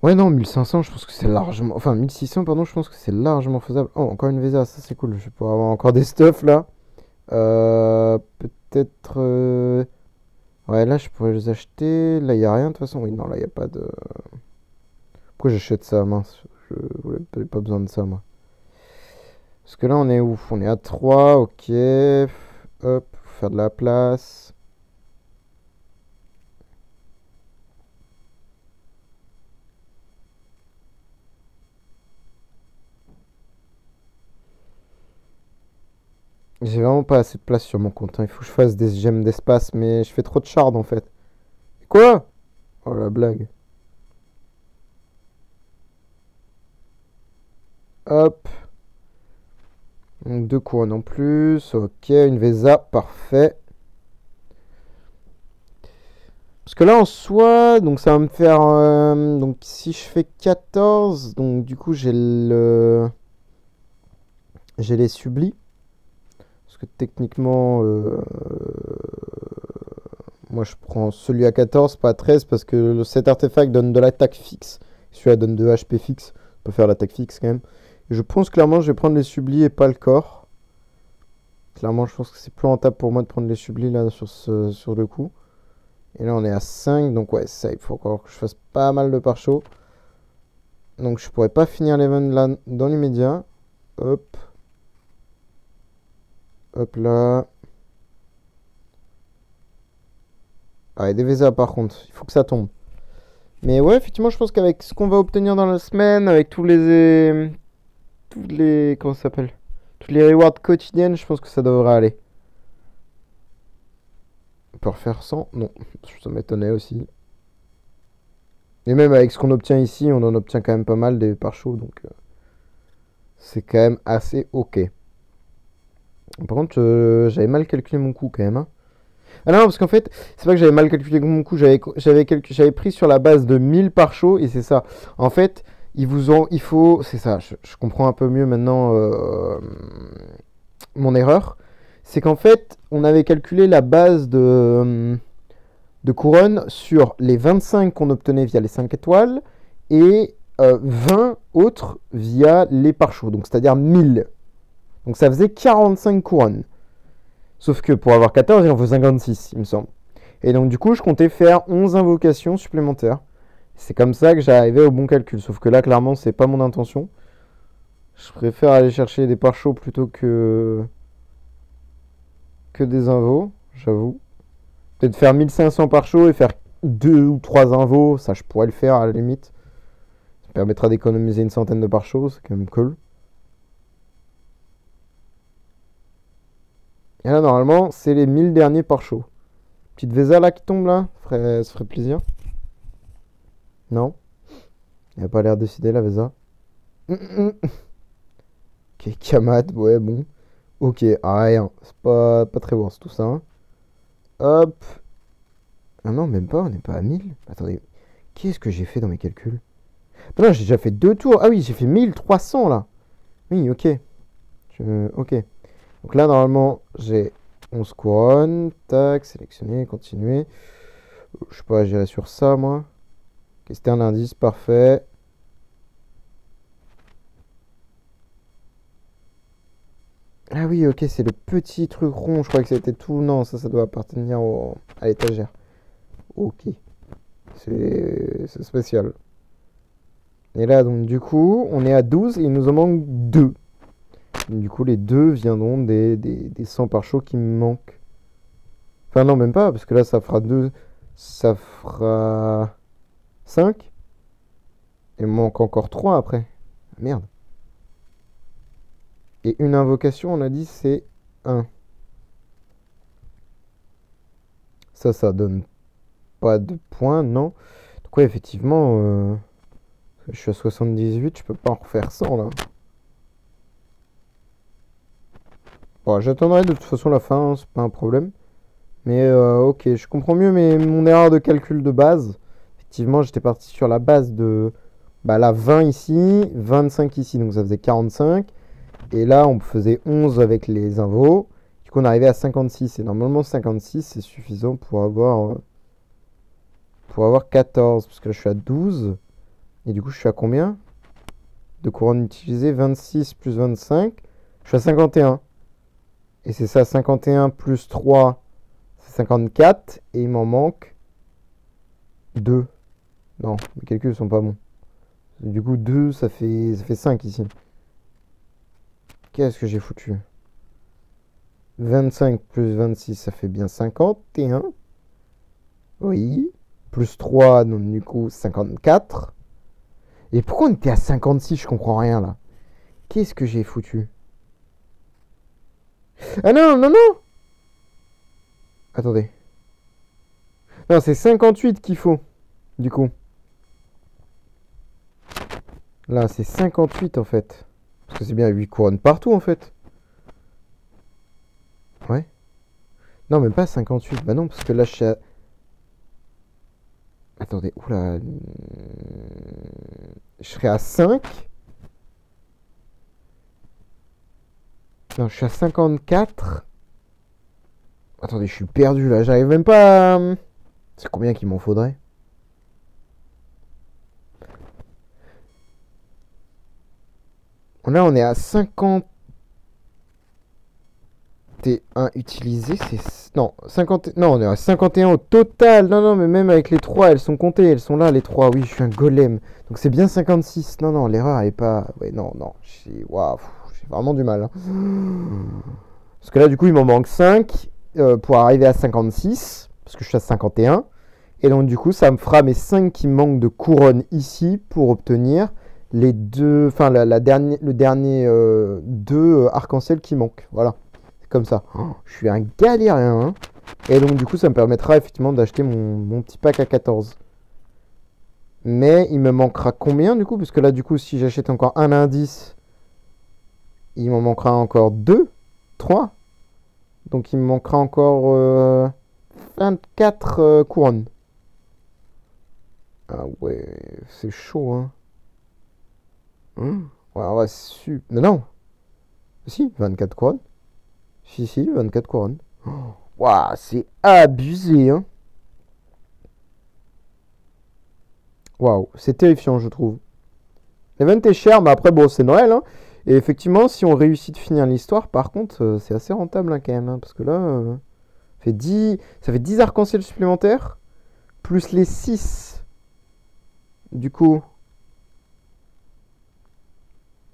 Ouais, non, 1500, je pense que c'est largement. Enfin, 1600, pardon, je pense que c'est largement faisable. Oh, encore une Vesa, ça c'est cool. Je vais pouvoir avoir encore des stuffs là. Peut-être. Ouais, là, je pourrais les acheter. Là, il n'y a rien de toute façon. Oui, non, là, il n'y a pas de. Pourquoi j'achète ça, mince? Je n'avais pas besoin de ça, moi. Parce que là, on est où? On est à 3, ok. Hop, faire de la place. J'ai vraiment pas assez de place sur mon compte, hein. Il faut que je fasse des gemmes d'espace, mais je fais trop de shard en fait. Quoi? Oh la blague. Hop. Donc 2 couronnes en plus. Ok, une Vesa, parfait. Parce que là en soi, donc ça va me faire. Donc si je fais 14, donc du coup j'ai le. J'ai les sublis. Parce que techniquement. Moi je prends celui à 14, pas à 13, parce que cet artefact donne de l'attaque fixe. Celui-là donne de HP fixe. On peut faire l'attaque fixe quand même. Et je pense clairement je vais prendre les sublis et pas le corps. Clairement je pense que c'est plus rentable pour moi de prendre les sublis là sur le coup. Et là on est à 5, donc ouais ça il faut encore que je fasse pas mal de pare-chaud. Donc je pourrais pas finir l'event là dans l'immédiat. Hop. Hop là. Ah, et des VSA par contre, il faut que ça tombe. Mais ouais, effectivement, je pense qu'avec ce qu'on va obtenir dans la semaine, avec tous les. Tous les. Comment ça s'appelle? Tous les rewards quotidiennes, je pense que ça devrait aller. On peut refaire 100? Non, ça m'étonnait aussi. Et même avec ce qu'on obtient ici, on en obtient quand même pas mal des pare-chauds, donc c'est quand même assez ok. Par contre, j'avais mal calculé mon coût quand même, hein. Ah non, parce qu'en fait, c'est pas que j'avais mal calculé mon coût, j'avais pris sur la base de 1000 pare-chauds, et c'est ça. En fait, il faut, c'est ça, je comprends un peu mieux maintenant mon erreur. C'est qu'en fait, on avait calculé la base de couronne sur les 25 qu'on obtenait via les 5 étoiles et 20 autres via les pare-chauds, donc c'est-à-dire 1000. Donc ça faisait 45 couronnes. Sauf que pour avoir 14, il en faut 56, il me semble. Et donc du coup, je comptais faire 11 invocations supplémentaires. C'est comme ça que j'arrivais au bon calcul. Sauf que là, clairement, c'est pas mon intention. Je préfère aller chercher des pare-chauds plutôt que des invos, j'avoue. Peut-être faire 1500 pare-chauds et faire 2 ou 3 invos, ça je pourrais le faire à la limite. Ça permettra d'économiser une centaine de pare-chauds, c'est quand même cool. Et là, normalement, c'est les 1000 derniers pare-chauds. Petite Vesa là qui tombe là, ça ferait plaisir. Non? Il a pas l'air décidé la Vesa. Ok, Kamad, ouais, bon. Ok, rien. C'est pas très bon, c'est tout ça, hein. Hop. Ah non, même pas, on n'est pas à 1000. Attendez, qu'est-ce que j'ai fait dans mes calculs? Ah non, j'ai déjà fait 2 tours. Ah oui, j'ai fait 1300 là. Oui, ok. Ok. Donc là, normalement, j'ai 11 couronnes. Tac, sélectionner, continuer. Je sais pas, j'irai sur ça, moi. Ok, c'était un indice, parfait. Ah oui, ok, c'est le petit truc rond. Je crois que c'était tout. Non, ça doit appartenir à l'étagère. Ok. C'est spécial. Et là, donc, du coup, on est à 12 et il nous en manque 2. Du coup, les 2 viendront des 100 par chaud qui me manquent. Enfin, non, même pas, parce que là, ça fera 2. Ça fera 5. Et il me manque encore 3 après. Merde. Et une invocation, on a dit, c'est 1. Ça donne pas de points, non. Donc, ouais, effectivement, je suis à 78, je peux pas en refaire 100 là. Bon, j'attendrai de toute façon la fin, hein, c'est pas un problème. Mais ok, je comprends mieux mon erreur de calcul de base. Effectivement, j'étais parti sur la base de la 20 ici, 25 ici, donc ça faisait 45. Et là, on faisait 11 avec les invos. Du coup, on arrivait à 56. Et normalement, 56, c'est suffisant pour avoir 14. Parce que là, je suis à 12. Et du coup, je suis à combien de couronnes utilisées? 26 plus 25. Je suis à 51. Et c'est ça, 51 plus 3, c'est 54. Et il m'en manque 2. Non, mes calculs sont pas bons. Du coup, 2, ça fait 5 ici. Qu'est-ce que j'ai foutu? 25 plus 26, ça fait bien 51. Oui. Plus 3, donc du coup 54. Et pourquoi on était à 56? Je comprends rien là. Qu'est-ce que j'ai foutu? Ah non, non, non. Attendez. Non, c'est 58 qu'il faut, du coup. Là, c'est 58 en fait. Parce que c'est bien 8 couronnes partout en fait. Ouais. Non, même pas 58. Bah non, parce que là, je suis à... Attendez, oula. Je serais à 5. Non, je suis à 54. Attendez, je suis perdu là. J'arrive même pas à... C'est combien qu'il m'en faudrait? Là, on est à 51 utilisé. C'est... Non, 50... non, on est à 51 au total. Non, non, mais même avec les 3, elles sont comptées. Elles sont là, les 3. Oui, je suis un golem. Donc c'est bien 56. Non, non, l'erreur, elle est pas... Ouais, non, non. Waouh, j'ai vraiment du mal. Hein. Parce que là, du coup, il m'en manque 5 pour arriver à 56. Parce que je suis à 51. Et donc, du coup, ça me fera mes 5 qui me manquent de couronne ici pour obtenir les deux... Enfin, le dernier 2 arc-en-ciel qui manquent. Voilà. C'est comme ça. Oh, je suis un galérien. Hein. Et donc, du coup, ça me permettra effectivement d'acheter mon petit pack à 14. Mais il me manquera combien, du coup? Parce que là, du coup, si j'achète encore un indice, il m'en manquera encore 2, 3. Donc, il me manquera encore 24 couronnes. Ah ouais, c'est chaud, hein. Ouais, on va Non, non. Si, 24 couronnes. Si, si, 24 couronnes. Waouh, c'est abusé, hein. Waouh, c'est terrifiant, je trouve. L'event est cher, mais après, bon, c'est Noël, hein. Et effectivement, si on réussit de finir l'histoire, par contre, c'est assez rentable, hein, quand même. Hein, parce que là, ça fait 10 arcs-en-ciel supplémentaires. Plus les 6. Du coup...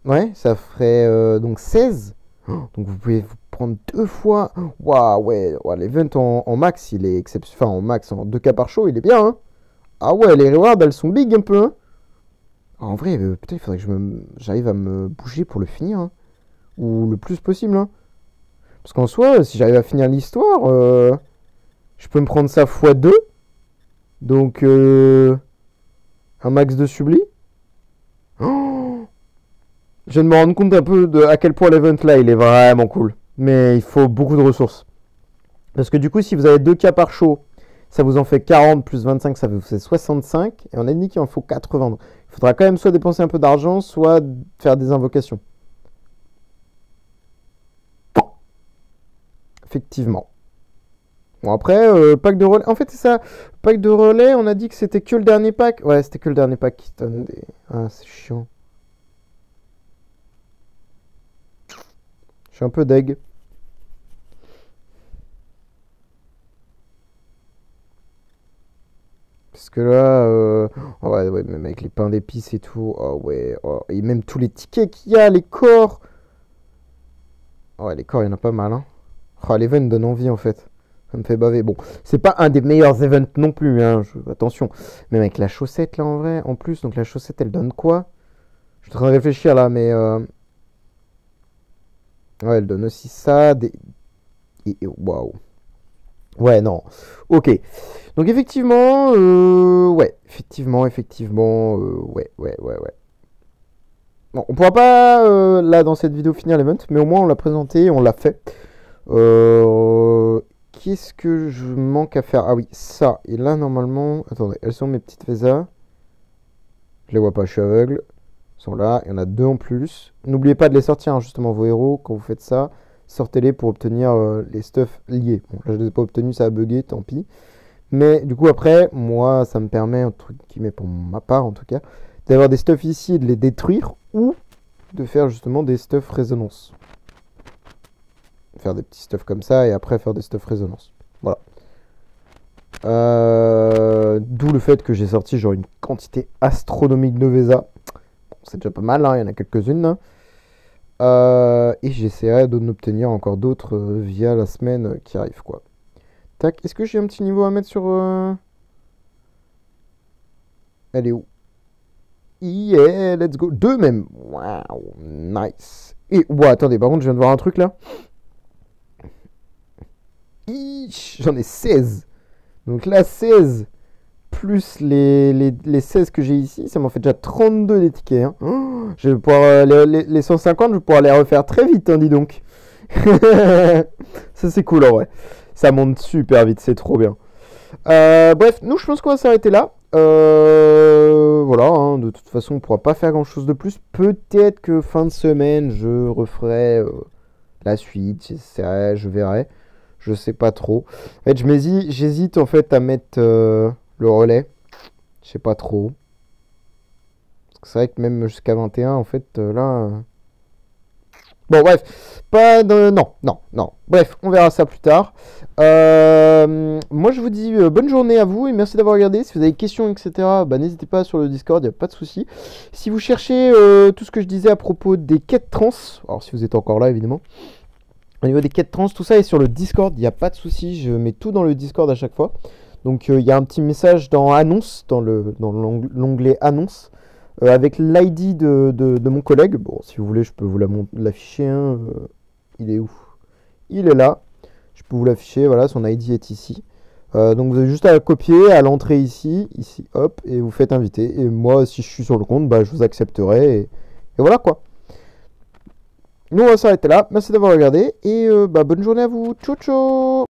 Ouais, ça ferait donc 16. Donc vous pouvez vous prendre 2 fois. Waouh, ouais, ouais, l'event en max, il est exceptionnel. Enfin, en max, en 2 cas par show, il est bien. Hein. Ah ouais, les rewards, elles sont big un peu. Hein. En vrai, putain, il faudrait que j'arrive à me bouger pour le finir. Hein. Ou le plus possible. Hein. Parce qu'en soi, si j'arrive à finir l'histoire, je peux me prendre ça x2. Donc, un max de subli. Oh, je viens de me rendre compte un peu de à quel point l'event là il est vraiment cool. Mais il faut beaucoup de ressources. Parce que du coup, si vous avez 2 cas par show, ça vous en fait 40 plus 25, ça vous fait 65. Et on a dit qu'il en faut 80. Donc, il faudra quand même soit dépenser un peu d'argent, soit faire des invocations. Effectivement. Bon, après, pack de relais. En fait, c'est ça. Pack de relais, on a dit que c'était que le dernier pack. Ouais, c'était que le dernier pack qui donne des. Ah, c'est chiant. Je suis un peu deg. Parce que là, oh ouais, ouais, même avec les pains d'épices et tout, oh ouais, oh, et même tous les tickets qu'il y a, les corps. Oh ouais, les corps, il y en a pas mal, hein. Oh, l'event donne envie en fait. Ça me fait baver. Bon, c'est pas un des meilleurs events non plus, hein. Attention. Même avec la chaussette là en vrai, en plus, donc la chaussette elle donne quoi? Je suis en train de réfléchir là, mais ouais, elle donne aussi ça. Waouh. Ouais, non. Ok. Donc effectivement, ouais, effectivement, ouais, ouais, ouais, ouais. Bon, on pourra pas là dans cette vidéo finir l'event, mais au moins on l'a présenté, on l'a fait. Qu'est-ce que je manque à faire? Ah oui, ça. Et là normalement, attendez, elles sont mes petites Vesa. Je les vois pas, je suis aveugle. Elles sont là, il y en a 2 en plus. N'oubliez pas de les sortir, hein, justement, vos héros, quand vous faites ça. Sortez-les pour obtenir les stuffs liés. Bon, là je les ai pas obtenus, ça a bugué, tant pis. Mais du coup après, moi ça me permet, un truc qui met pour ma part en tout cas, d'avoir des stuffs ici et de les détruire ou de faire justement des stuffs résonance. Faire des petits stuffs comme ça et après faire des stuffs résonance. Voilà. D'où le fait que j'ai sorti genre une quantité astronomique de Vesa. Bon, c'est déjà pas mal, hein, il y en a quelques-unes. Et j'essaierai d'en obtenir encore d'autres via la semaine qui arrive quoi. Tac, est-ce que j'ai un petit niveau à mettre sur... Elle est où? Yeah, let's go. 2 même. Waouh, nice. Et, ouais, attendez, par contre, je viens de voir un truc là. J'en ai 16. Donc là, 16 plus les 16 que j'ai ici, ça m'en fait déjà 32 des tickets. Hein. Oh, je vais pouvoir, les 150, je vais pouvoir les refaire très vite, hein, dis donc. Ça, c'est cool en vrai. Ça monte super vite, c'est trop bien. Bref, nous, je pense qu'on va s'arrêter là. Voilà, hein, de toute façon, on pourra pas faire grand chose de plus. Peut-être que fin de semaine, je referai la suite. Je verrai. Je sais pas trop. En fait, j'hésite en fait à mettre le relais. Je sais pas trop. Parce que c'est vrai que même jusqu'à 21, en fait, là. Bon, bref. Pas de... Non, non, non. Bref, on verra ça plus tard. Moi, je vous dis bonne journée à vous et merci d'avoir regardé. Si vous avez des questions, etc., bah, n'hésitez pas sur le Discord, il n'y a pas de souci. Si vous cherchez tout ce que je disais à propos des quêtes trans, alors si vous êtes encore là, évidemment. Au niveau des quêtes trans, tout ça est sur le Discord, il n'y a pas de souci, je mets tout dans le Discord à chaque fois. Donc il y a un petit message dans Annonce, dans l'onglet Annonce, avec l'ID de mon collègue. Bon, si vous voulez, je peux vous l'afficher. Hein. Il est où? Il est là. Je peux vous l'afficher, voilà, son ID est ici. Donc vous avez juste à la copier, à l'entrée ici, hop, et vous faites inviter. Et moi, si je suis sur le compte, bah, je vous accepterai. Et voilà quoi. Nous on va s'arrêter là, merci d'avoir regardé et bah, bonne journée à vous, ciao ciao.